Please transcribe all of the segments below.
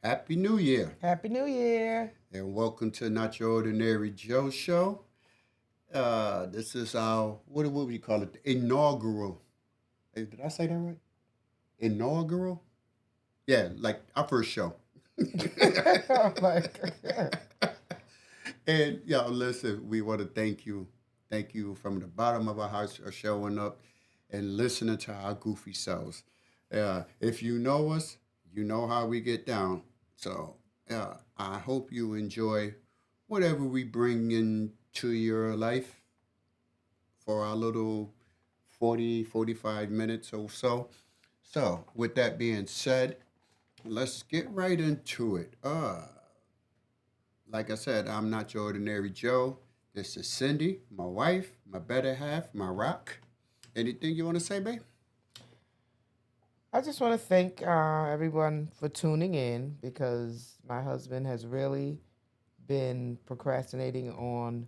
Happy New Year, Happy New Year. and welcome to Not Your Ordinary Joe Show. This is our what we call it? Inaugural. Hey, did I say that right? Inaugural? Yeah, like our first show. I'm like, And y'all, listen, we want to thank you from the bottom of our hearts for showing up and listening to our goofy selves. If you know us, you know how we get down. So, I hope you enjoy whatever we bring into your life for our little 45 minutes or so. So, with that being said, let's get right into it. Like I said, I'm not your ordinary Joe. This is Cindy, my wife, my better half, my rock. Anything you want to say, babe? I just want to thank everyone for tuning in because my husband has really been procrastinating on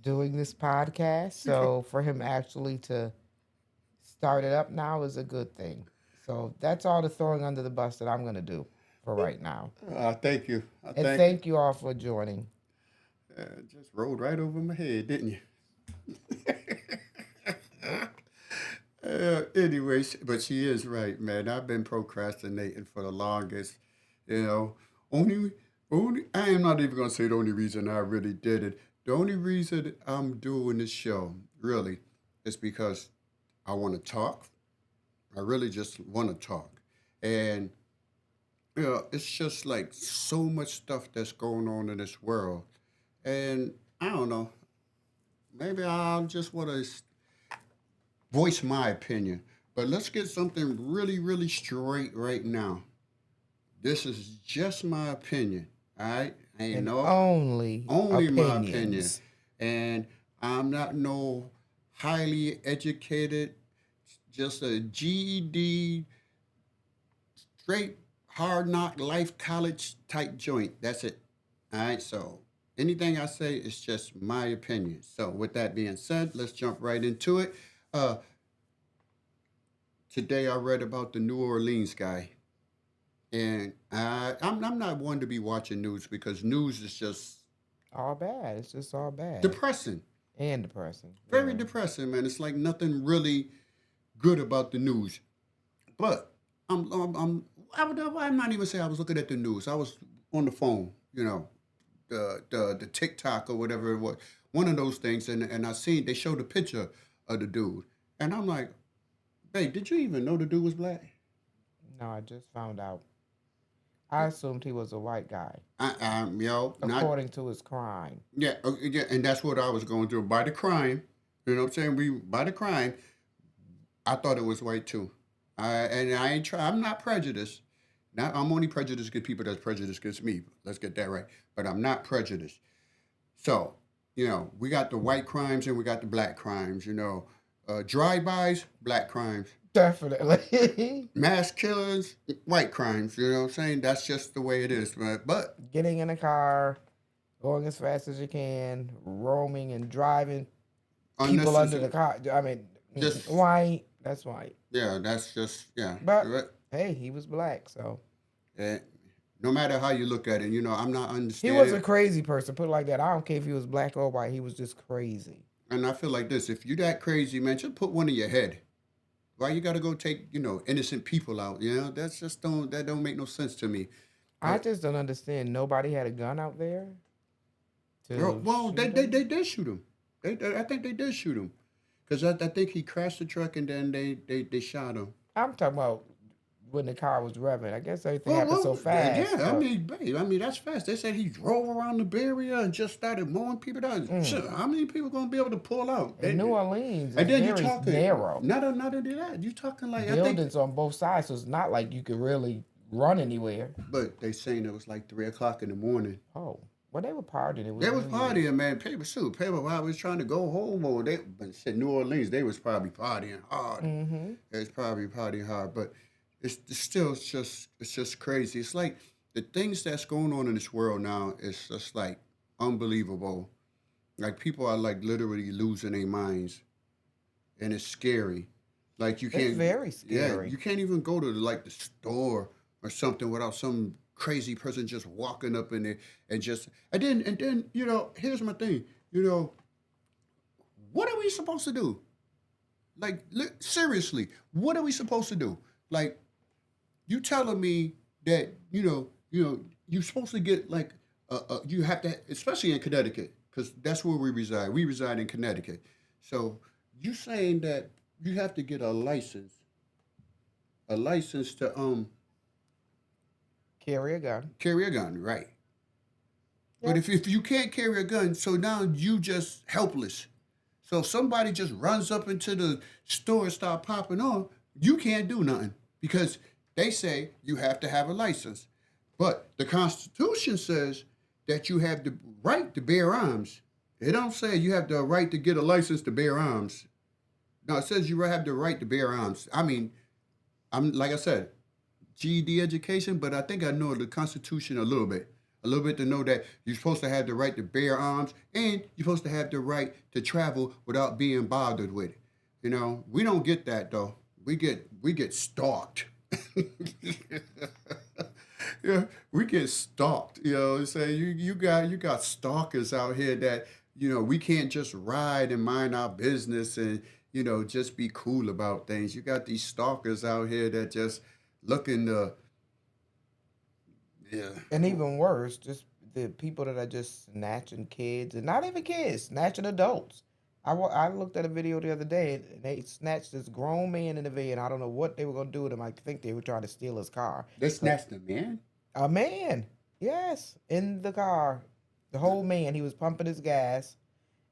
doing this podcast. So for him actually to start it up now is a good thing. So that's all the throwing under the bus that I'm going to do for right now. Thank you. And Thank you. thank you all for joining. Just rolled right over my head, didn't you? Anyways, but she is right, man. I've been procrastinating for the longest. You know, only, I am not even gonna say the only reason I really did it. The only reason I'm doing this show, really, is because I want to talk. I really just want to talk, and it's just like so much stuff that's going on in this world, and I don't know. Maybe I'll just want to voice my opinion. But let's get something really, really straight right now. This is just my opinion. All right, ain't And no only only my opinion, opinions. and I'm not no highly educated, just a GED, straight hard knock life college type joint. That's it. All right, so anything I say is just my opinion. So with that being said, let's jump right into it. Uh, Today I read about the New Orleans guy, and I'm not one to be watching news because news is just All bad. It's just all bad. depressing, And depressing. very Very. depressing, man. It's like nothing really good about the news. But I'm I'm I'm I'm not even saying I was looking at the news. I was on the phone, the TikTok or whatever it was, one of those things, and I seen they showed a picture of the dude, and I'm like, hey, did you even know the dude was black? No, I just found out. I assumed he was a white guy, Not according to his crime. yeah, yeah, and that's what I was going through. By the crime, you know what I'm saying? We by the crime, I thought it was white too. And I ain't try. I'm not prejudiced. Not I'm only prejudiced against people that's prejudiced against me. Let's get that right. But I'm not prejudiced. So we got the white crimes and we got the black crimes. Drive-bys, black crimes. Definitely. Mass killers, white crimes. You know what I'm saying? That's just the way it is. But Getting in a car, going as fast as you can, roaming and driving people under the unnecessary, car. I mean, just white. That's white. yeah, that's just yeah. But Right. hey, he was black, so And no matter how you look at it, I'm not he was a understanding. crazy person. Put it like that. I don't care if he was black or white. He was just crazy. And I feel like this: if you that crazy, man, just put one in your head. Why you got to go take innocent people out? That's just don't make no sense to me. I Uh, just don't understand. Nobody had a gun out there to well, they, shoot they him. they did shoot him. I think they did shoot him because I think he crashed the truck and then they shot him. I'm talking about when the car was revving. I guess everything Well, happened so yeah. fast, I but mean, babe, I mean that's fast. They said he drove around the Bay Area and just started mowing people down. mm. Shit, how many people gonna be able to pull out? And New Orleans And is then you very talking narrow. not only that. You talking like I think, Buildings on both sides, so it's not like you could really run anywhere. but they saying it was like 3 o'clock in the morning. Oh, well, they were partying. It They was was New Year's. partying, man. People while was trying to go home, or but said New Orleans, they was probably partying hard. Mm-hmm. They was probably partying hard, but it's still it's just crazy. It's like the things that's going on in this world now is just like unbelievable. Like people are like literally losing their minds, and it's scary. Like you It's can't, very yeah, scary. you can't even go to like the store or something without some crazy person just walking up in there and then here's my thing. What are we supposed to do? Like seriously, what are we supposed to do? Like you telling me that you're supposed to get like you have to, especially in Connecticut, because that's where we reside. We reside in Connecticut. So you saying that you have to get a license to Carry a gun. carry a gun, right? But Yep. if you can't carry a gun, so now you just helpless. So if somebody just runs up into the store and start popping on, you can't do nothing because they say you have to have a license. But the Constitution says that you have the right to bear arms. It don't say you have the right to get a license to bear arms. No, it says you have the right to bear arms. I mean, I'm like I said, GED education, but I think I know the Constitution a little bit. A little bit to know that you're supposed to have the right to bear arms and you're supposed to have the right to travel without being bothered with it. We don't get that though. We get stalked. Yeah, we get stalked. Say you got stalkers out here that we can't just ride and mind our business and just be cool about things. You got these stalkers out here that just looking to yeah. And even worse, just the people that are just snatching kids, and not even kids, snatching adults. I looked at a video the other day, and they snatched this grown man in the van. I don't know what they were going to do with him. I think they were trying to steal his car. They snatched him, man. A man, yes, in the car. The whole man, he was pumping his gas,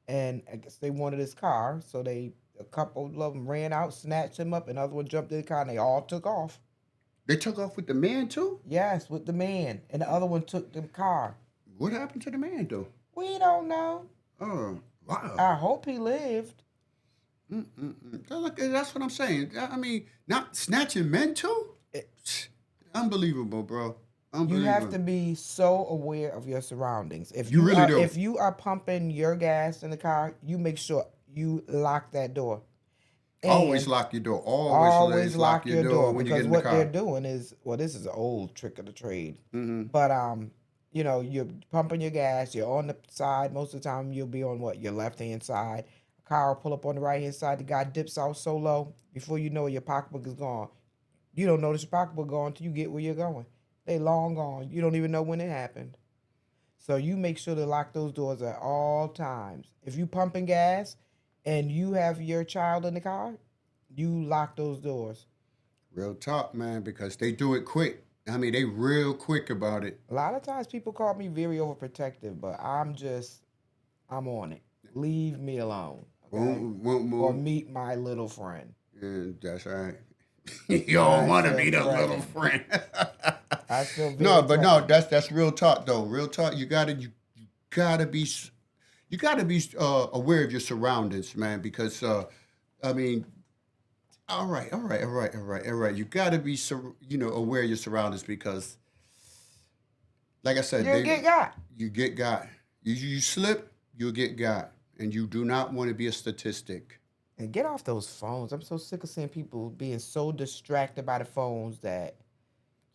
and I guess they wanted his car, so a couple of them ran out, snatched him up, and other one jumped in the car, and they all took off. They took off with the man too. Yes, with the man, and the other one took the car. What happened to the man though? We don't know. Oh wow. I hope he lived. That's what I'm saying. I mean, not snatching men too. Unbelievable, bro. You have Unbelievable. to be so aware of your surroundings. You really do. If you are pumping your gas in the car, you make sure you lock that door. Always And lock your door. always Lock lock your your door door when you get because in the what they're car. doing is, well, this is an old trick of the trade. Mm-hmm. But you're pumping your gas, you're on the side. Most of the time you'll be on what, your left hand side. A car will pull up on the right hand side. The guy dips out so low, before you know it, your pocketbook is gone. You don't notice your pocketbook gone until you get where you're going. They long gone. You don't even know when it happened. So you make sure to lock those doors at all times. If you pumping gas and you have your child in the car, you lock those doors. Real talk, man, because they do it quick. I mean, they real quick about it. A lot of times people call me very overprotective, but I'm on it. Leave me alone, okay? Boom, boom, Or boom. meet my little friend. And that's right. You don't I want to feel be the little threatened. friend. I feel No, very but no, threatened. that's real talk though. Real talk. You gotta be aware of your surroundings, man. Because I mean, all right. You gotta be aware of your surroundings because, like I said, You'll get got. you get got. You slip, you'll get got, and you do not want to be a statistic. And get off those phones. I'm so sick of seeing people being so distracted by the phones that,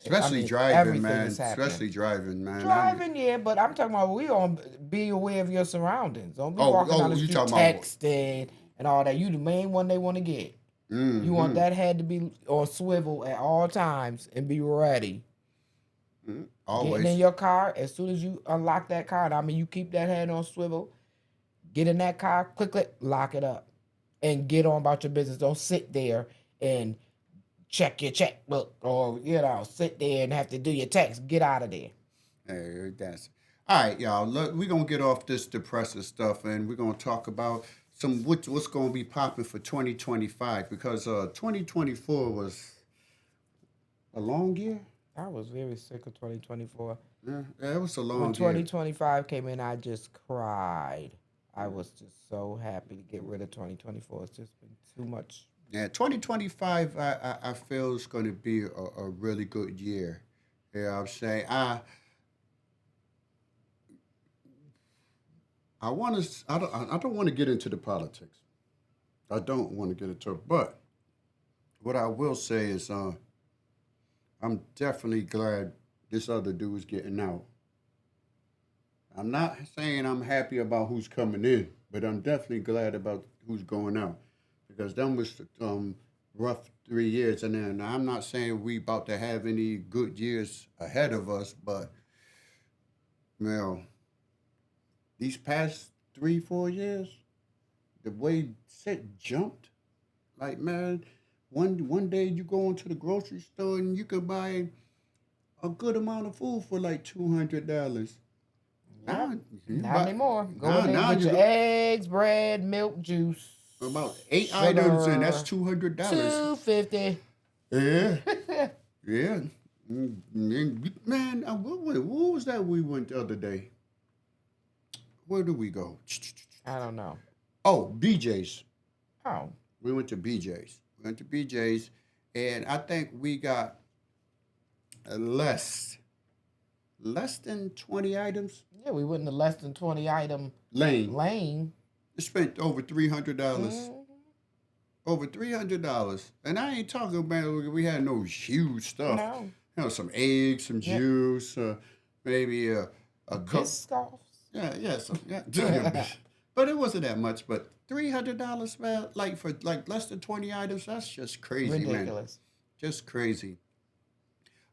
I Especially mean, driving, everything man. is happening. Especially driving, man. Driving, yeah, but I'm talking about we on be aware of your surroundings. Don't be walking down the you street talking about? texting and all that. You the main one they want to get. You want Mm-hmm. that head to be on swivel at all times and be ready. Getting in Always. your car, as soon as you unlock that car, and I mean you keep that head on swivel, get in that car, quickly lock it up, and get on about your business. Don't sit there and check your checkbook or sit there and have to do your text. Get out of there. Hey, that's all right, y'all. Look, we're gonna get off this depressive stuff, and we're gonna talk about what's gonna be popping for 2025 because 2024 was a long year. I was very sick of 2024. Yeah, it was a When long year. 2025 came in, I just cried. I was just so happy to get rid of 2024. It's just been too much. Yeah, 2025, I feel is going to be a really good year. Yeah, I'm saying I don't want to get into the politics. I don't want to get into it, but what I will say is I'm definitely glad this other dude's getting out. I'm not saying I'm happy about who's coming in, but I'm definitely glad about who's going out because them was rough 3 years, and then I'm not saying we about to have any good years ahead of us, but well, these past 3 4 years, the way shit jumped, like man, one day you go into the grocery store and you can buy a good amount of food for like $200. Yep. Now you Not buy anymore. Go now in there and now get you your look eggs, bread, milk, juice, about 8 items and that's sugar. $200. $2.50. Yeah, yeah. Man, what was that we went the other day? Where did we go? I don't know. Oh, BJ's. Oh, We went to BJ's. We went to BJ's, and I think we got less, less than 20 items. yeah, we went in the less than 20 item Lane, lane. spent over $300. Mm, Over $300, and I ain't talking about we had no huge stuff. no. Some eggs, some Yep. juice, maybe a cup. Biscoffs. Yeah, yeah. But it wasn't that much. But $300, man, like for like less than 20 items, that's just crazy, man. Ridiculous. Just crazy.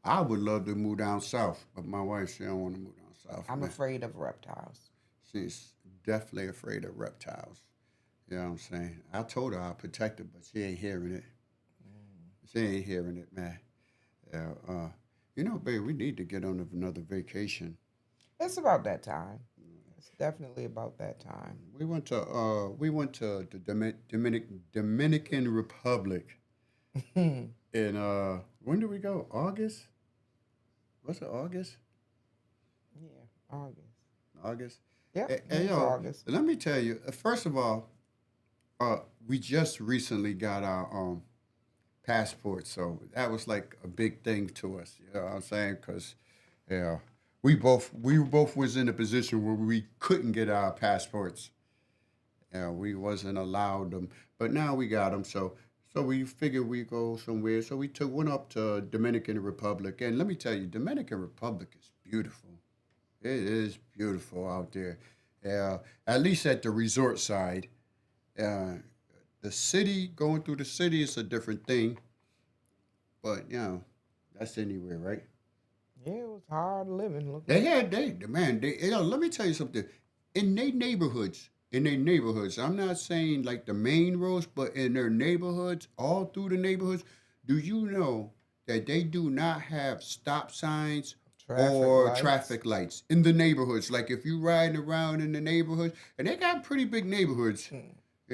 I would love to move down south, but my wife she don't want to move down south, I'm man. afraid of reptiles. She's definitely afraid of reptiles. You know what I'm saying? I told her I'll protect her, but she ain't hearing it. She ain't hearing it, man. Yeah, babe, we need to get on another vacation. It's about that time. It's definitely about that time. We went to the Dominican Republic, Yeah, and when did we go? August? Was it August? August. August. Yep, Hey, it's yo, August. let me tell you. First of all, we just recently got our passport, so that was like a big thing to us. You know what I'm saying? Because yeah, we both was in a position where we couldn't get our passports. Yeah, we wasn't allowed them, but now we got them. So we figured we go somewhere. So we went up to Dominican Republic, and let me tell you, Dominican Republic is beautiful. It is beautiful out there. Yeah, at least at the resort side. Uh, the city, going through the city is a different thing, but that's anywhere, right? Yeah, it was hard living. Look They like. had they man, let me tell you something. In their neighborhoods, I'm not saying like the main roads, but in their neighborhoods, all through the neighborhoods, do you know that they do not have stop signs Traffic or lights. traffic lights in the neighborhoods? Like if you riding around in the neighborhoods, and they got pretty big neighborhoods, Hmm. you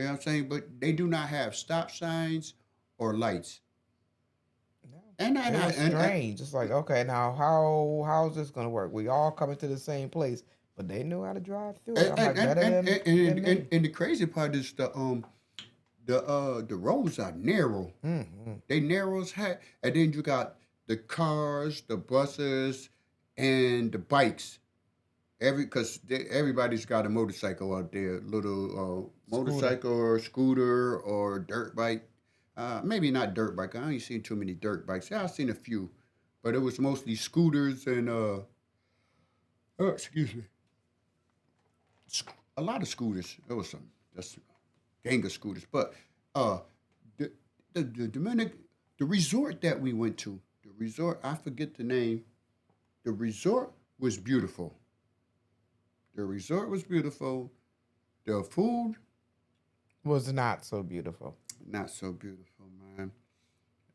know what I'm saying? But they do not have stop signs or lights. No. And I, It was and strange. It's like, okay, now how's this gonna work? We all coming to the same place, but they knew how to drive through it. and I'm and like, and better and, than and, than and, me. and the crazy part is the roads are narrow. Mm-hmm. They narrow as heck, and then you got the cars, the buses, and the bikes. Because everybody's got a motorcycle out there, little Scooter. motorcycle or scooter or dirt bike. Maybe not dirt bike. I ain't seen too many dirt bikes. Yeah, I've seen a few, but it was mostly scooters and excuse me, a lot of scooters. There was some just gang of scooters, but uh, the the Dominic, the resort that we went to, the resort I forget the name. The resort was beautiful. The resort was beautiful. The food, Was not so beautiful. not so beautiful, man.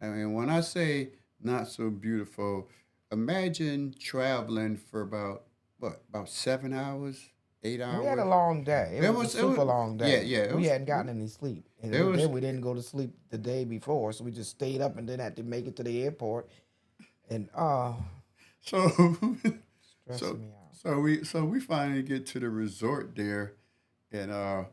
I mean, when I say not so beautiful, imagine traveling for about 7 hours, eight We had a hours. long day. It It was a was it was super long yeah, day. yeah. It We was hadn't gotten any sleep, and it was then we didn't go to sleep the day before, so we just stayed up and then had to make it to the airport, and so so stressing me out. so we finally get to the resort there, and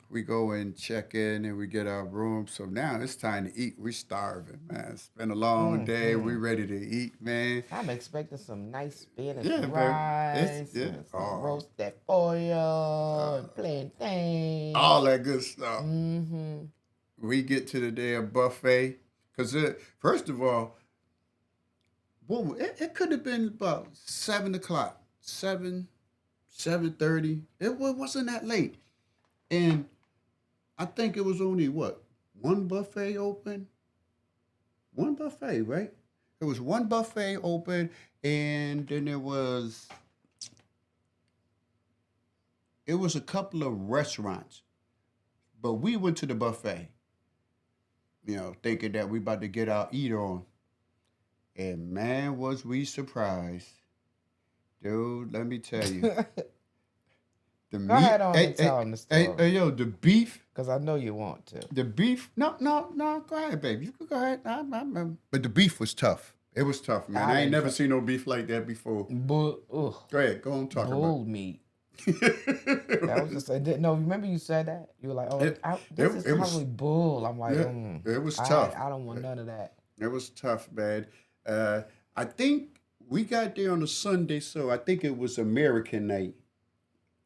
we go and check in and we get our room. So now it's time to eat. We starving, man. It's been a long day. We Mm-hmm. ready to eat, man. I'm expecting some nice spinach Yeah, baby. It's rice yeah. and some Oh, roasted pollo and uh, plantain. all that good stuff. Mm-hmm. We get to the day of buffet because first of all, Well, it could have been about 7 o'clock, 7:30. Wasn't that late, and I think it was only what one buffet open, one buffet, right? It was one buffet open, and then it was a couple of restaurants, but we went to the buffet, thinking that we about to get our eat on, and man, was we surprised, dude. Let me tell you, Go the meat. ahead on Hey, and hey, tell them the hey, story, hey, yo, the beef. because I know you want to. The beef. No, no, no. Go ahead, baby. You can go ahead. But the beef was tough. It was tough, man. I I ain't didn't never try. seen no beef like that before. Ugh, Go ahead. Go on, talk about bull meat. That was it. just no. Remember you said that you were like, "Oh, it, it, this is it was probably bull." I'm like, yeah, it was I tough. I don't want none of that. It was tough, man. Uh, I think we got there on a Sunday, so I think it was American night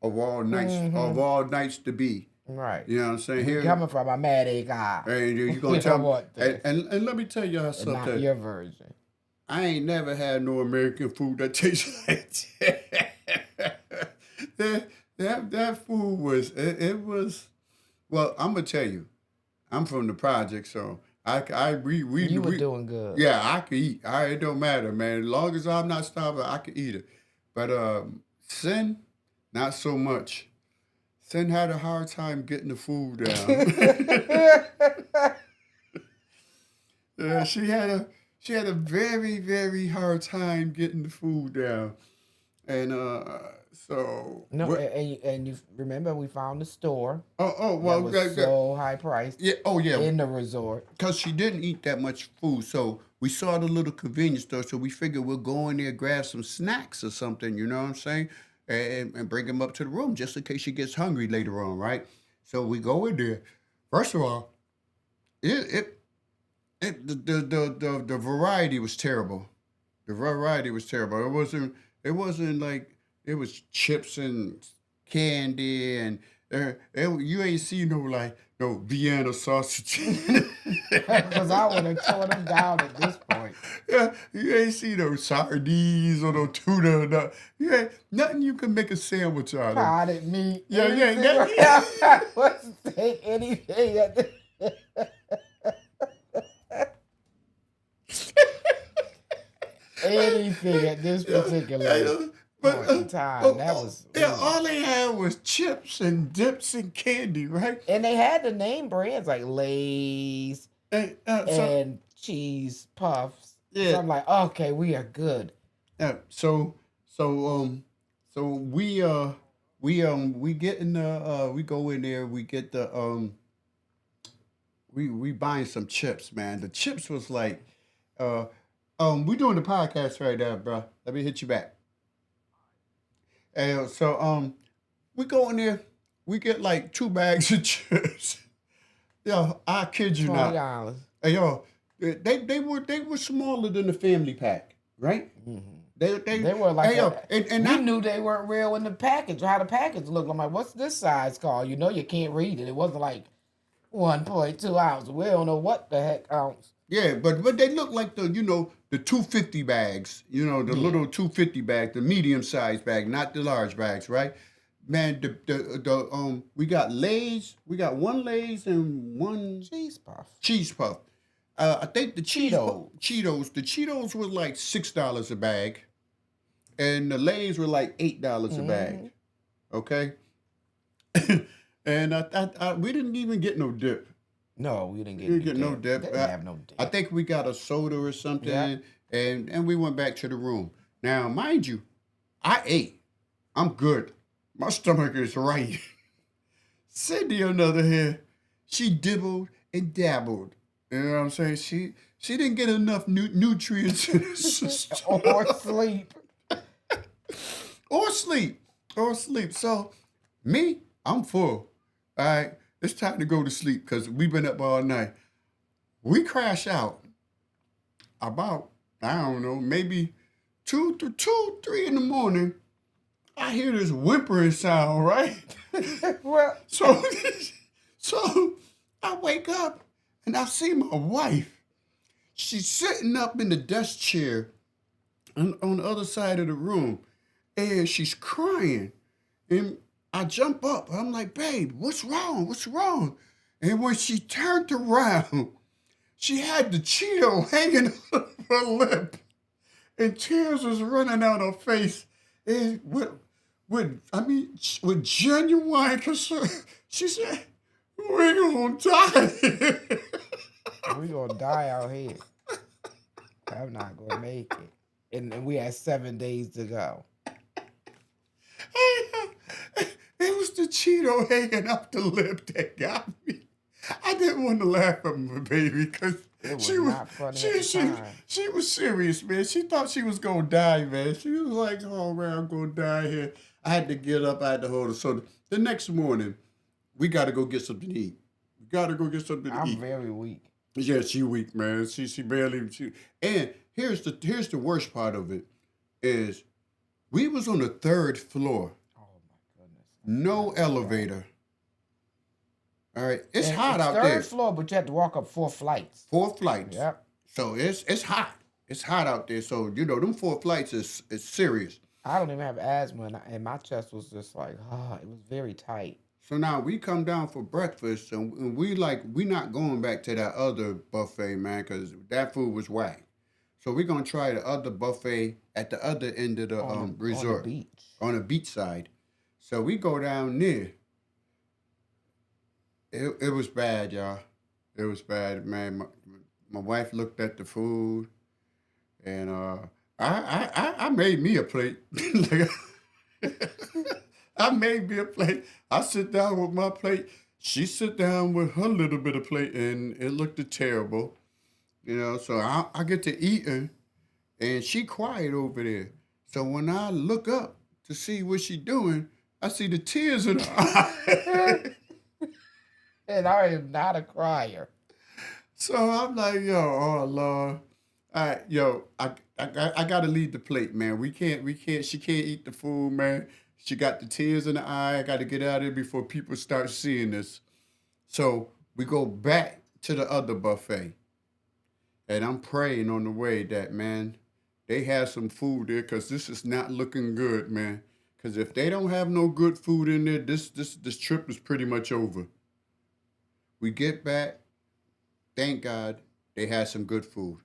Mm-hmm. of all nights to be. Right. You know what I'm saying? We Here, coming from America. and you We gonna tell don't me, want and, this, and, and let me tell y'all and not something. your version. I ain't never had no American food that tastes like that. that food was it was well. I'm gonna tell you, I'm from the project, so You were we doing good. yeah, I could eat. It don't matter, man. As long as I'm not starving, I can eat it. But Sin, not so much. Sin had a hard time getting the food down. Yeah, she had a very very hard time getting the food down, and so No, what? and you remember we found the store Oh that well, was so high priced yeah, oh yeah, in the resort. because she didn't eat that much food, so we saw the little convenience store, so we figured we'll go in there grab some snacks or something. You know what I'm saying? And bring them up to the room just in case she gets hungry later on, right? So we go in there. First of all, it it, the variety was terrible. The variety was terrible. It wasn't like it was chips and candy and you ain't see no like no Vienna sausage. Because I would have torn them down at this point. Yeah, you ain't see no sardines or no tuna. No, you ain't, nothing you can make a sandwich out of. Potted meat, Yeah, yeah, anything. yeah. I was take anything at this anything at this Yeah, particular but point in time. That was yeah, ooh. all they had was chips and dips and candy, right? And they had the name brands like Lay's So and cheese puffs. yeah, So I'm like, okay, we are good. yeah. So we get in the we go in there, we get the we buying some chips, man. The chips was like uh we doing the podcast right now, bro. Let me hit you back. And so we go in there, we get like 2 bags of chips. Yo, I kid you $20. not. Hey, yo, they were smaller than the family pack, right? Mhm. They They were like hey yo, and we not knew they weren't real in the package, how the package looked. I'm like, what's this size called? You know you can't read it. It wasn't like 1.2 ounce. We don't know what the heck ounce. yeah, but they look like the 250 bags, the Yeah. little 250 bag, the medium size bag, not the large bags, right? Man, the we got Lay's, we got one Lay's and one Cheese puff. cheese puff. I think the Cheetos. The Cheetos were like $6 a bag, and the Lay's were like $8 a bag. Hmm. Okay, and we didn't even get no dip. No, we didn't We get didn't any get no dip. dip. Didn't have no I dip. think we got a soda or Yeah. something, and we went back to the room. Now, mind you, I ate. I'm good. My stomach is right. Cindy, on the other hand, she dibbled and dabbled. You know what I'm saying? She didn't get enough nutrients in her system. Or sleep. Or sleep. Or sleep. So, me, I'm full. All right. It's time to go to sleep because we've been up all night. We crash out about, I don't know, maybe 3 in the morning. I hear this whimpering sound, right? Well, So, so I wake up and I see my wife. She's sitting up in the desk chair on the other side of the room, and she's crying. And I jump up. I'm like, babe, what's wrong? What's wrong? And when she turned around, she had the Cheeto hanging off her lip, and tears was running out her face. And with genuine concern, she said, "We're gonna die." We gonna die out here. I'm not gonna make it. And we had 7 days to go. It was the Cheeto hanging up the lip that got me. I didn't want to laugh at my baby because It was she was not funny she at the she time. she was serious, man. She thought she was gonna die, man. She was like, "Oh man, I'm gonna die here." I had to get up. I had to hold her. So the next morning, we got to go get something to eat. We got to go get something to I'm eat. very weak. Yeah, she weak, man. She barely she. And here's the worst part of it is we was on the third floor, Oh my goodness. no That's bad. elevator. All right, it's And hot it's out third there. floor, but you have to walk up 4 flights. 4 flights, Yep. so it's hot. It's hot out there. So them 4 flights is serious. I don't even have asthma, and my chest was just like, it was very tight. So now we come down for breakfast, and we not going back to that other buffet, man, because that food was whack. So we're gonna try the other buffet at the other end of the On the resort beach. on the beach side. So we go down there. It was bad, y'all. It was bad, man. My wife looked at the food, and I made me a plate. Like, I made me a plate. I sit down with my plate. She sit down with her little bit of plate, and it looked terrible. So I get to eating, and she quiet over there. So when I look up to see what she doing, I see the tears in her eye. And I am not a crier. So I'm like, yo, oh Lord, I gotta leave the plate, man. We can't. She can't eat the food, man. She got the tears in the eye. I got to get out of here before people start seeing this. So we go back to the other buffet, and I'm praying on the way that, man, they have some food there, cause this is not looking good, man. Cause if they don't have no good food in there, this trip is pretty much over. We get back. Thank God they had some good food.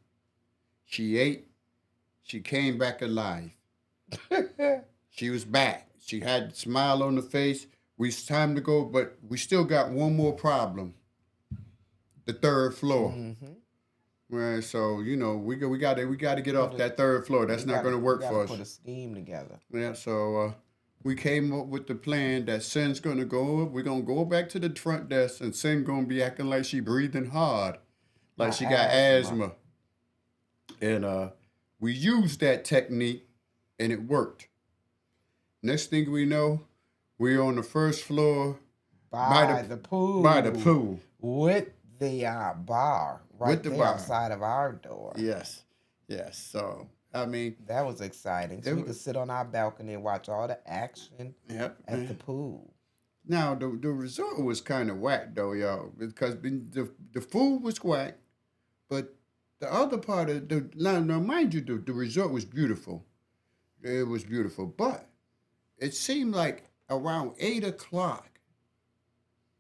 She ate. She came back alive. She was back. She had a smile on the face. It's time to go, but we still got one more problem. The third floor. Mm-hmm. Right, so we got to get off Put it. that third floor. We That's not going gotta to we work gotta for us. put a scheme together. Yeah, so we came up with the plan that Sin's going to go. We're going to go back to the front desk, and Sin going to be acting like she breathing hard, like My she got asthma. asthma. And we used that technique, and it worked. Next thing we know, we're on the first floor by By the the by the pool pool with the bar with right the there bar. outside of our door. Yes, yes. So I mean, That was exciting. So it we was, could sit on our balcony and watch all the action yep. at the pool. Now the resort was kind of whack though, y'all, because the food was whack, but the other part of now mind you, the resort was beautiful. It was beautiful, but it seemed like around 8 o'clock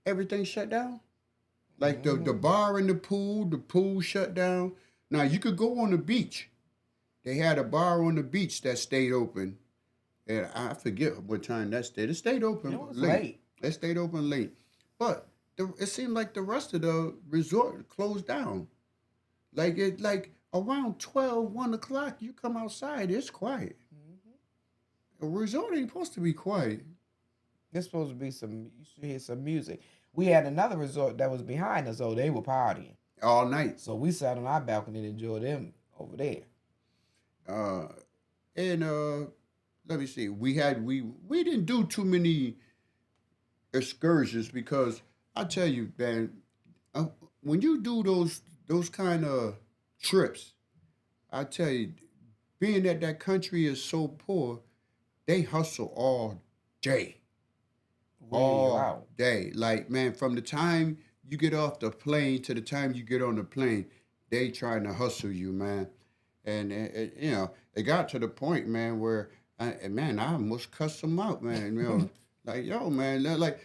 everything shut down. Like the Hmm. bar and the pool shut down. Now you could go on the beach. They had a bar on the beach that stayed open, and I forget what time that stayed. It stayed It open was late. late. It stayed open late, but it seemed like the rest of the resort closed down. Like around 12, 1 o'clock, you come outside, it's quiet. Hmm. A resort ain't supposed to be quiet There's supposed to be some. You should hear some music. We had another resort that was behind us, so they were partying. all night. So we sat on our balcony and enjoyed them over there. Uh, and let me see. We didn't do too many excursions because I tell you, man, uh, when you do those kind of trips, I tell you, being that that country is so poor, they hustle day, Wear you all out. day. Like man, from the time you get off the plane to the time you get on the plane, they trying to hustle you, man. And it got to the point, man, where I almost cussed them out, man. Like yo, man, like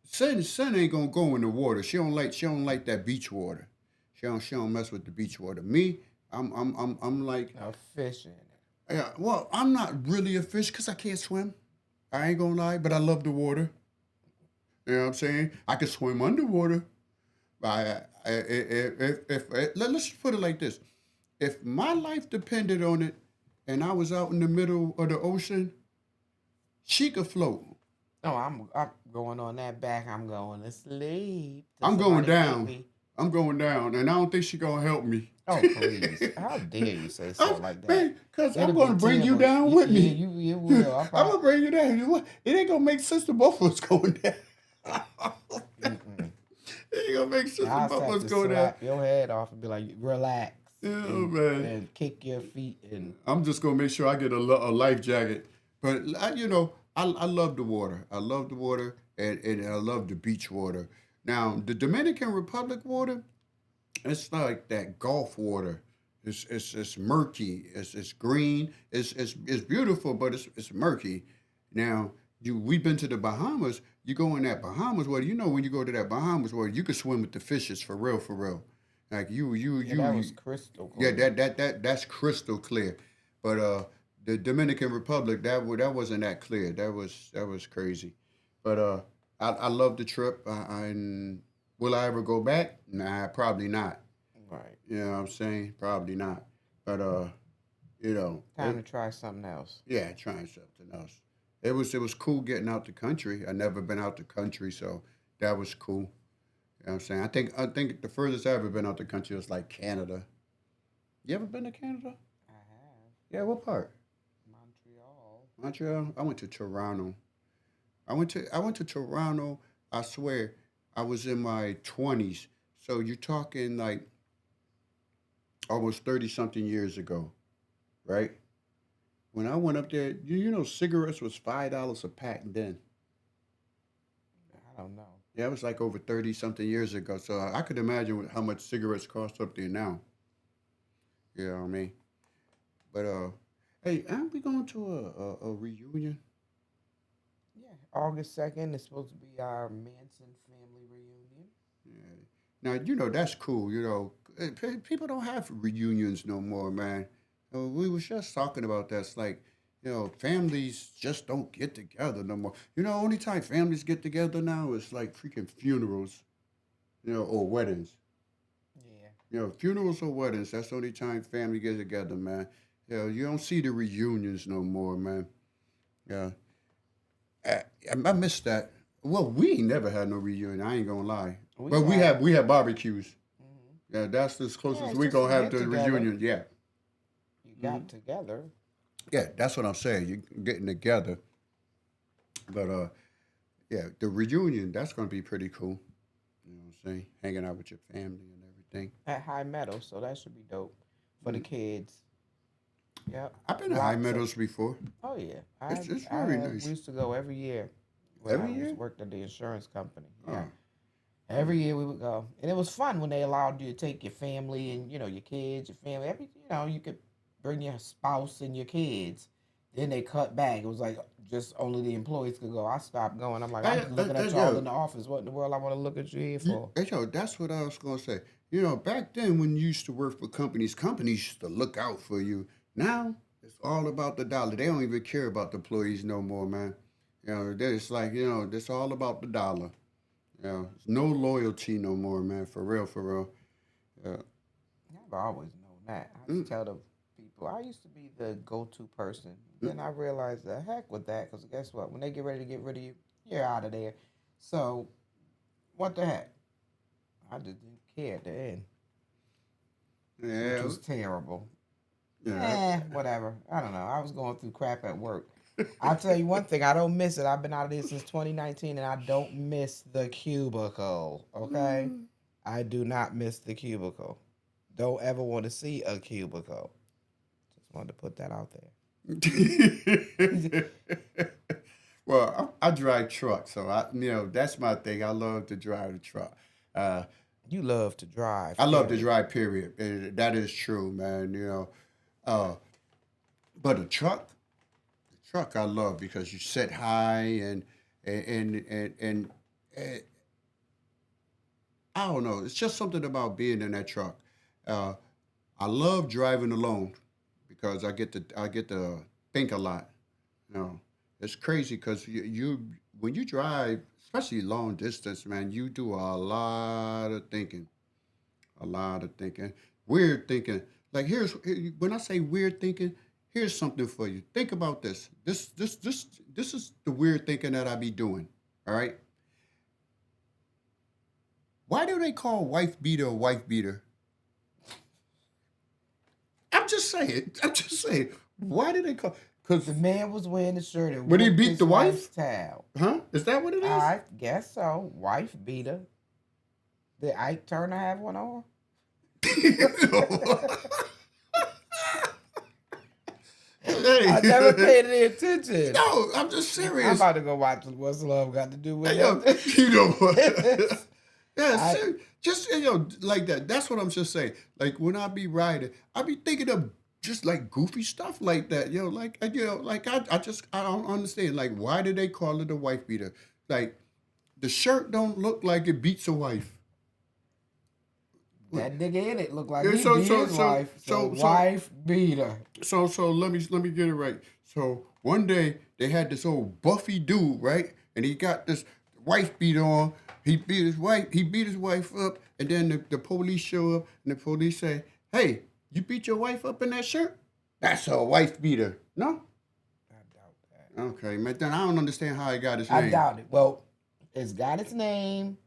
Son ain't gonna go in the water. She don't like that beach water. She don't mess with the beach water. Me, I'm like, No fish in it. yeah. Well, I'm not really a fish because I can't swim. I ain't gonna lie, but I love the water. You know what I'm saying? I can swim underwater. Let's just put it like this: if my life depended on it, and I was out in the middle of the ocean, she could float. No, I'm going on that back. I'm going to sleep till I'm going somebody get down. me. I'm going down, and I don't think she gonna help me. Oh, please. How dare you say I'm, something like that? man, cause I'm It'll be gonna bring you terrible. down with Yeah, me. you I'm will. I gonna probably. bring you down. It ain't gonna make sense to both of us going down. Mm-mm. It ain't gonna make sense to I'll both of have us to going down. slap your head off and be like, relax, Yeah, and man. and kick your feet and I'm just gonna make sure I get a life jacket. But I love the water. I love the water, and I love the beach water. Now, the Dominican Republic water, it's like that Gulf water. It's murky. It's green. It's beautiful, but it's murky. Now, we've been to the Bahamas. You go in that Bahamas water. When you go to that Bahamas water, you can swim with the fishes for real, for real. Like yeah, that was crystal yeah, clear. that's crystal clear. But the Dominican Republic, that wasn't that clear. That was crazy. But I love the trip. And will I ever go back? Nah, probably not. Right. You know what I'm saying? Probably not. But Time to try something else. yeah, trying something else. It was cool getting out the country. I never been out the country, so that was cool. You know what I'm saying? I think the furthest I ever been out the country was like Canada. You ever been to Canada? I have Yeah, what part? Montreal. Montreal. I went to Toronto. I went to Toronto. I swear, I was in my 20s. So you're talking like almost 30 something years ago, right? When I went up there, cigarettes was $5 a pack then. I don't know. Yeah, it was like over 30 something years ago. So I could imagine how much cigarettes cost up there now. You know what I mean? But hey, aren't we going to a reunion? Yeah, August 2nd is supposed to be our Manson family reunion. Yeah. Now that's cool. People don't have reunions no more, man. We was just talking about that. It's like families just don't get together no more. Only time families get together now is like freaking funerals, or weddings. Yeah. Funerals or weddings. That's the only time family get together, man. You don't see the reunions no more, man. Yeah, I, I miss that. Well, we ain't never had no reunion. I ain't gonna lie, We but we have. have we have barbecues. Hmm. Yeah, that's as Yeah, closest it's we just a gonna have get to the together. reunion. Yeah, You hmm got together. yeah, that's what I'm saying. You getting together, but yeah, the reunion that's gonna be pretty cool. You know what I'm saying? Hanging out with your family and everything. At High Meadow, so that should be dope for the Mm. kids. Yep, I've been to High lots of. Meadows before. Oh yeah, It's I very have. We nice. used to go every year when I Every was year. worked at the insurance company. Yeah, Oh, every year we would go, and it was fun when they allowed you to take your family and your kids, your family. You could bring your spouse and your kids. Then they cut back. It was like just only the employees could go. I stopped going. I'm like, I'm looking at y'all yo, in the office. What in the world I want to look at you here for? hey, yo, that's what I was gonna say. Back then when you used to work for companies used to look out for you. Now it's all about the dollar. They don't even care about the employees no more, man. It's like it's all about the dollar. There's no loyalty no more, man. For real, for real. Yeah. I've always known that. I Mm. just tell the people I used to be the go-to person. Then I realized the heck with that, because guess what? When they get ready to get rid of you, you're out of there. So what the heck? I just didn't care at the end, which Yeah, was terrible. yeah. Whatever. I don't know. I was going through crap at work. I'll tell you one thing. I don't miss it. I've been out of there since 2019, and I don't miss the cubicle. Okay, Mm. I do not miss the cubicle. Don't ever want to see a cubicle. Just wanted to put that out there. Well, I drive trucks, so that's my thing. I love to drive the truck. Uh, You love to I drive, love to period. drive. Period. That is true, man. But the truck I love because you sit high and I don't know. It's just something about being in that truck. Uh, I love driving alone because I get to think a lot. You know, it's crazy because you when you drive, especially long distance, man, you do a lot of thinking, a lot of thinking, weird thinking. Like when I say weird thinking, here's something for you. Think about this. This is the weird thinking that I be doing. All right. Why do they call wife beater a wife beater? I'm just saying. I'm just saying. Why do they call? Because The man was wearing the shirt and when he whooped beat his the wife's wife, tail. huh? Is that what it is? I guess so. Wife beater. Did Ike Turner have one on? I never Hey, paid any attention. no, I'm just I'm serious. about to go watch What's Love Got to Do with Hey, yo, Nothing. you know what? Yeah, I just like that. That's what I'm just saying. Like when I be riding, I be thinking of just like goofy stuff like that. Like like I don't understand. Like why do they call it a wife beater? Like the shirt don't look like it beats a wife. What? that nigga in it looked like Yeah, he beat his wife. So so wife beater. let me get it right. So one day they had this old Buffy dude, right? And he got this wife beat on. He beat his wife. He beat his wife up, and then the police show up, and the police say, "Hey, you beat your wife up in that shirt? That's a wife beater." No. I doubt that. Okay, man. Then I don't understand how he got his I name. doubt it. Well, it's got its name,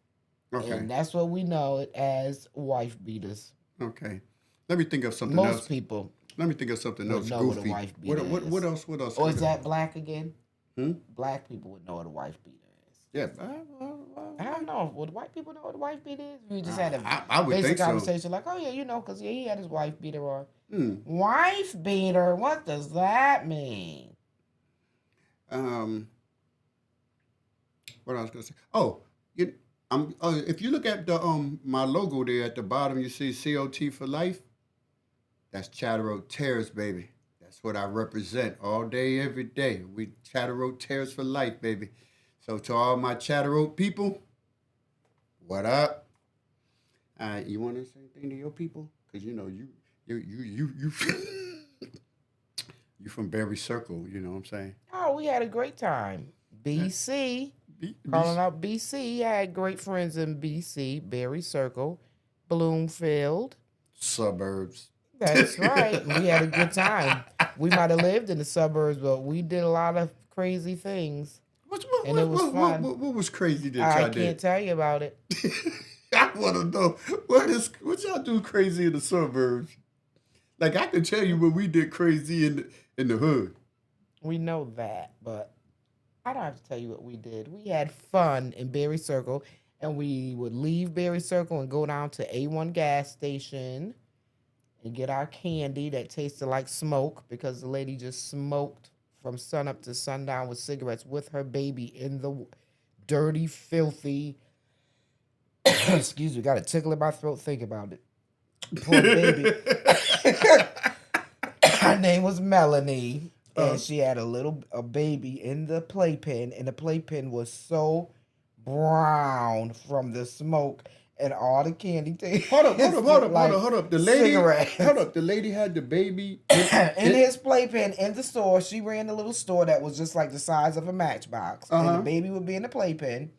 Okay. and that's what we know it as wife beaters. Okay. Let me think of something Most else. people Let me think of something would else know what a goofy. wife beater What is. else? What else? Or What is else? that black again? Hmm? Black people would know what a wife beater is. Yeah. I don't know. Would white people know what a wife beater is? We just had a I would basic think so. conversation like, oh yeah, you know, because he had his wife beater on. Hmm. Wife beater? What does that mean? Um. What I was gonna say? Oh, if you look at the my logo there at the bottom, you see COT for life. That's Chatterow Terrace, baby. That's what I represent all day, every day. We Chatterow Terrace for life, baby. So to all my Chatterow people, what up? You want to say anything to your people? Cause you you from Berry Circle. You know what I'm saying? Oh, we had a great time. BC. Be Calling out BC. I had great friends in BC, Berry Circle, Bloomfield. suburbs. That's right. We had a good time. We might have lived in the suburbs, but we did a lot of crazy things, and it was fun. What was crazy that I y'all can't did? tell you about it. I want to know what y'all do crazy in the suburbs. Like I can tell you what we did crazy in the hood. We know that, but I don't have to tell you what we did. We had fun in Berry Circle, and we would leave Berry Circle and go down to A1 gas station and get our candy that tasted like smoke because the lady just smoked from sunup to sundown with cigarettes with her baby in the dirty, filthy. Excuse me, got a tickle in my throat. Think about it. Poor baby. Her name was Melanie, and she had a baby in the playpen, and the playpen was so brown from the smoke and all the candy. Hold up, hold up, hold up, like hold up, hold up. The lady, cigarettes. hold up. The lady had the baby in his playpen in the store. She ran a little store that was just like the size of a matchbox, and the baby would be in the playpen,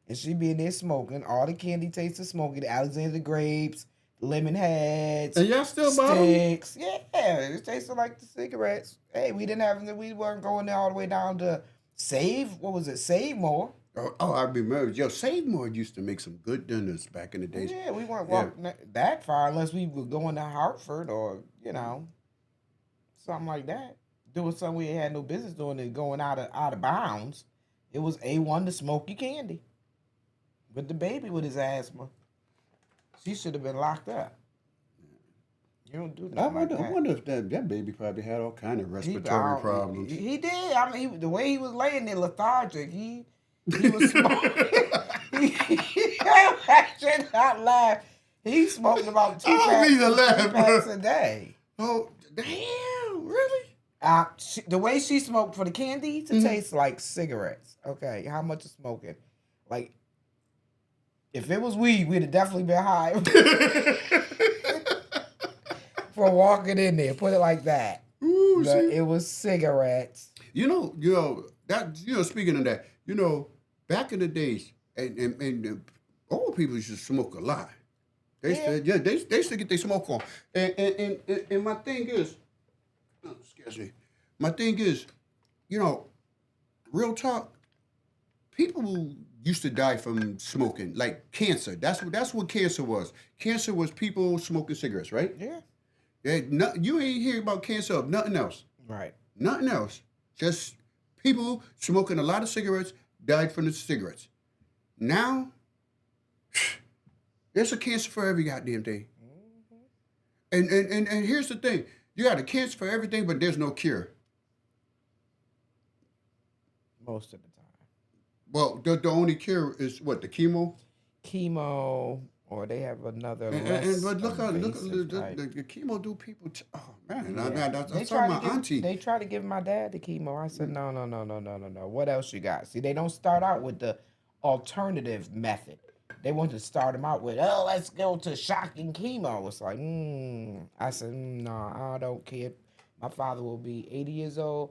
and she'd be in there smoking. All the candy tasted smoky. The Alexander grapes, lemon heads, and y'all still bought them? sticks. Yeah, it tasted like the cigarettes. Hey, we didn't have them. We weren't going there all the way down to Save. What was it? Save More. Oh, I remember. Yo, Save More used to make some good dinners back in the days. Yeah, we weren't walking that far unless we were going to Hartford or something like that. Doing something we ain't had no business doing and going out of bounds. It was A1 to smoky candy. But the baby with his asthma, she should have been locked up. You don't do I nothing like wonder, I that. wonder if that baby probably had all kind of He, respiratory problems. he did. I mean, the way he was laying there lethargic, he was smoking. I should not laugh. He smoked about two I don't mean to laugh, packs bro. a day. Oh, damn, really? The way she smoked for the candy to taste like cigarettes. Okay, how much is smoking? Like, if it was weed, we'd have definitely been high for walking in there. Put it like that. Ooh, But see, it was cigarettes. Speaking of that, back in the days, and old people used to smoke a lot. They Yeah. said, they used to get their smoke on. And my thing is, excuse me, my thing is, you know, real talk, people used to die from smoking, like cancer. That's what cancer was. Cancer was people smoking cigarettes, right? Yeah. Yeah, no, you ain't hear about cancer of nothing else. Right. Nothing else. Just people smoking a lot of cigarettes died from the cigarettes. Now, there's a cancer for every goddamn thing. And here's the thing. You got a cancer for everything, but there's no cure. Most of the time. Well, the only cure is what, the chemo? Chemo, or they have another And less but look how invasive type. the chemo do people. Oh man, Yeah, I saw my auntie. they try to give my dad the chemo. I said no, no, no, no, no, no, no. What else you got? See, they don't start out with the alternative method. They want to start them out with, oh, let's go to shocking chemo. It's like, I said, no, I don't care. My father will be 80 years old.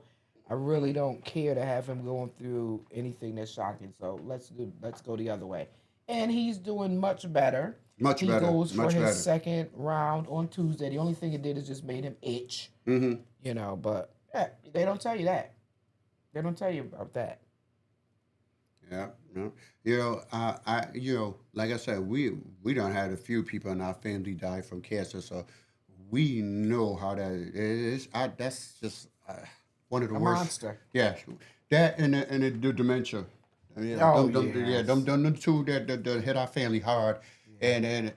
I really don't care to have him going through anything that's shocking. So let's go the other way. And he's doing much better. Much He better, goes for much his better. second round on Tuesday. The only thing it did is just made him itch, but yeah, they don't tell you that. They don't tell you about that. Yeah, yeah. Like I said, we don't had a few people in our family die from cancer, so we know how that is. That's just one of the A worst. monster. Yeah, that and the dementia. Yeah, Oh, yeah, yes. them the two that hit our family hard, Yeah.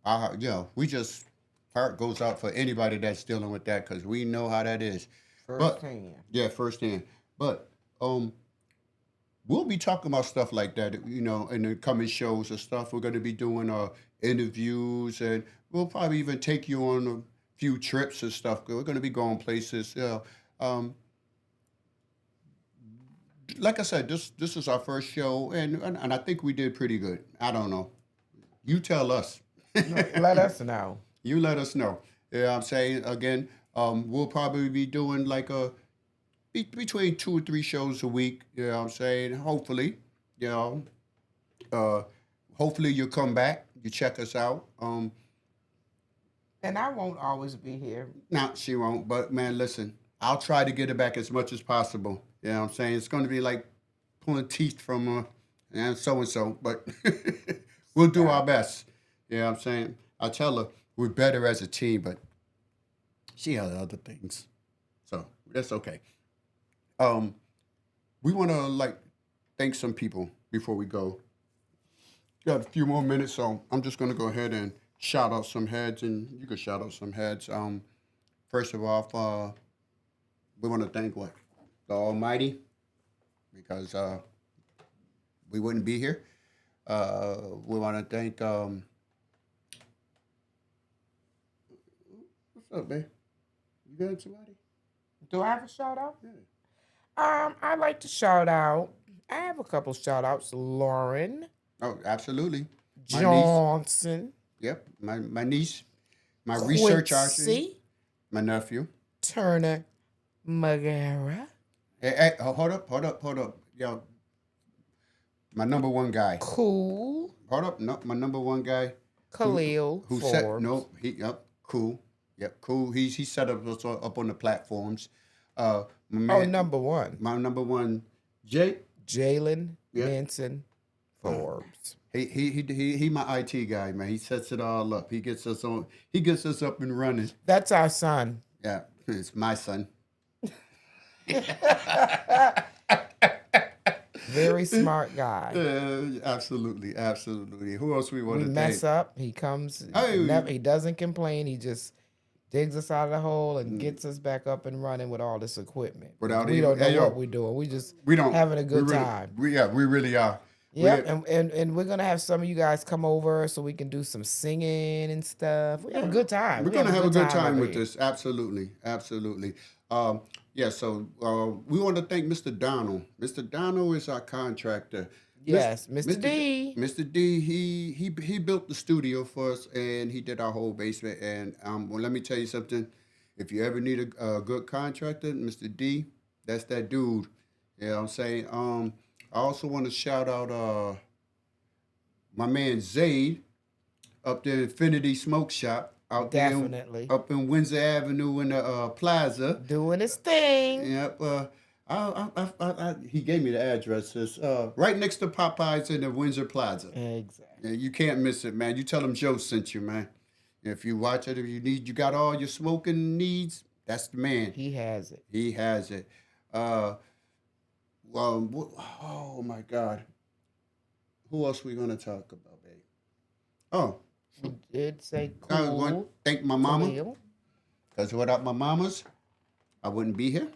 and we just heart goes out for anybody that's dealing with that because we know how that is. First But hand. yeah, firsthand. But we'll be talking about stuff like that, in the coming shows and stuff. We're going to be doing interviews, and we'll probably even take you on a few trips and stuff. We're going to be going places. Um, like I said, this is our first show, and I think we did pretty good. I don't know. You tell us. Let us know. You let us know. Yeah, I'm saying again. We'll probably be doing like between 2 or 3 shows a week. You know what I'm saying? Hopefully, you know, uh, hopefully you'll come back. You check us out. And I won't always be here. Nah, she won't. But man, listen, I'll try to get it back as much as possible. You know what I'm saying? It's going to be like pulling teeth from and so. But we'll do our Stop. best. You know what I'm saying? I tell her we're better as a team, but she has other things. So that's okay. Um, we want to like thank some people before we go. Got a few more minutes, so I'm just gonna go ahead and shout out some heads, and you can shout out some heads. First of all, we want to thank what the Almighty because we wouldn't be here. We want to thank what's up, man? You got somebody? Do I have a shout out? Yeah. I'd like to shout out. I have a couple shout outs. Lauren Oh, absolutely. My niece. Johnson, Yep. My niece. My research artist. Quincy My nephew. Turner Magara, Hey, hold up. Yo, my number one guy. Cool Hold up, no, my number one guy who Khalil who set Forbes. no he yep cool yep cool. He set us up on the platforms. My Oh, man, number one, my number one, Jake. Jalen Yeah, Manson Forbes. he my IT guy, man. He sets it all up. He gets us on. He gets us up and running. That's our son. Yeah, it's my son. Very smart guy. Absolutely, absolutely. Who else we want We to mess thank? up. He comes. Hey, Never. He doesn't complain. He just digs us out of the hole and mm, gets us back up and running with all this equipment. 'Cause without we even don't know hey what yo, we're doing. We just we don't. having a We good really, time. we really are. Yep, and we're gonna have some of you guys come over so we can do some singing and stuff. We have a Yeah, good time. we're We have gonna a have a good good time time over with here. this. Absolutely, absolutely. Yeah. So we want to thank Mr. Donald. Mr. Donald is our contractor. Mr. Yes, Mr. Mr. D, D. Mr. D, he built the studio for us, and he did our whole basement. And well, let me tell you something. If you ever need a good contractor, Mr. D, that's that dude. You know what I'm saying? I also want to shout out my man Zaid up there, Infinity Smoke Shop, out there Definitely up in Windsor Avenue in the Plaza. doing his thing. Yep. He gave me the address. It's right next to Popeyes in the Windsor Plaza. Yeah, Exactly. you can't miss it, man. You tell him Joe sent you, man. If you watch it, if you got all your smoking needs, that's the man. He has it. He has it. Uh, oh my God, who else we gonna talk about, babe? Oh, We did say I want to cool, thank my mama, Khalil. because without my mamas, I wouldn't be here.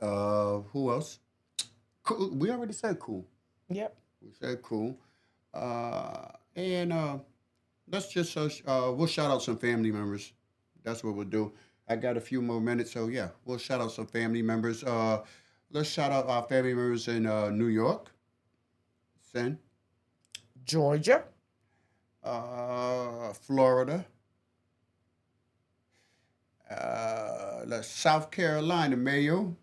Who else? Cool. We already said cool. Yep. We said cool. And let's just we'll shout out some family members. That's what we'll do. I got a few more minutes, so yeah, we'll shout out some family members. Let's shout out our family members in New York, Sen, Georgia. Florida, South Carolina, Mayo.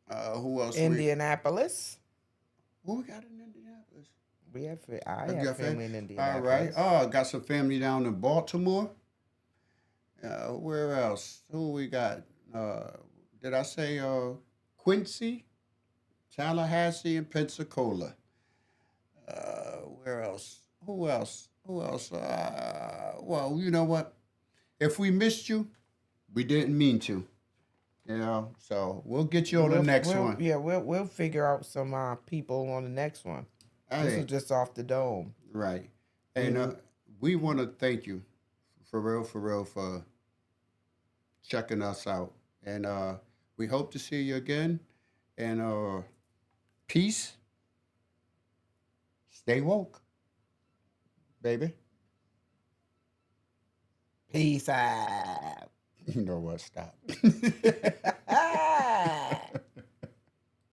Who else Indianapolis. who we got in Indianapolis? I You have got family in All right. Indianapolis. Oh, got some family down in Baltimore. Where else? Who we got? Uh, did I say Quincy, Tallahassee, and Pensacola? Where else? Who else? Who else? Well, you know what? If we missed you, we didn't mean to. You know, so we'll get you on the next one. We'll figure out some people on the next one. This was Hey, just off the dome. right. And We we want to thank you for real, for checking us out. And we hope to see you again. And peace. Stay woke, baby. peace out. You know what? Stop.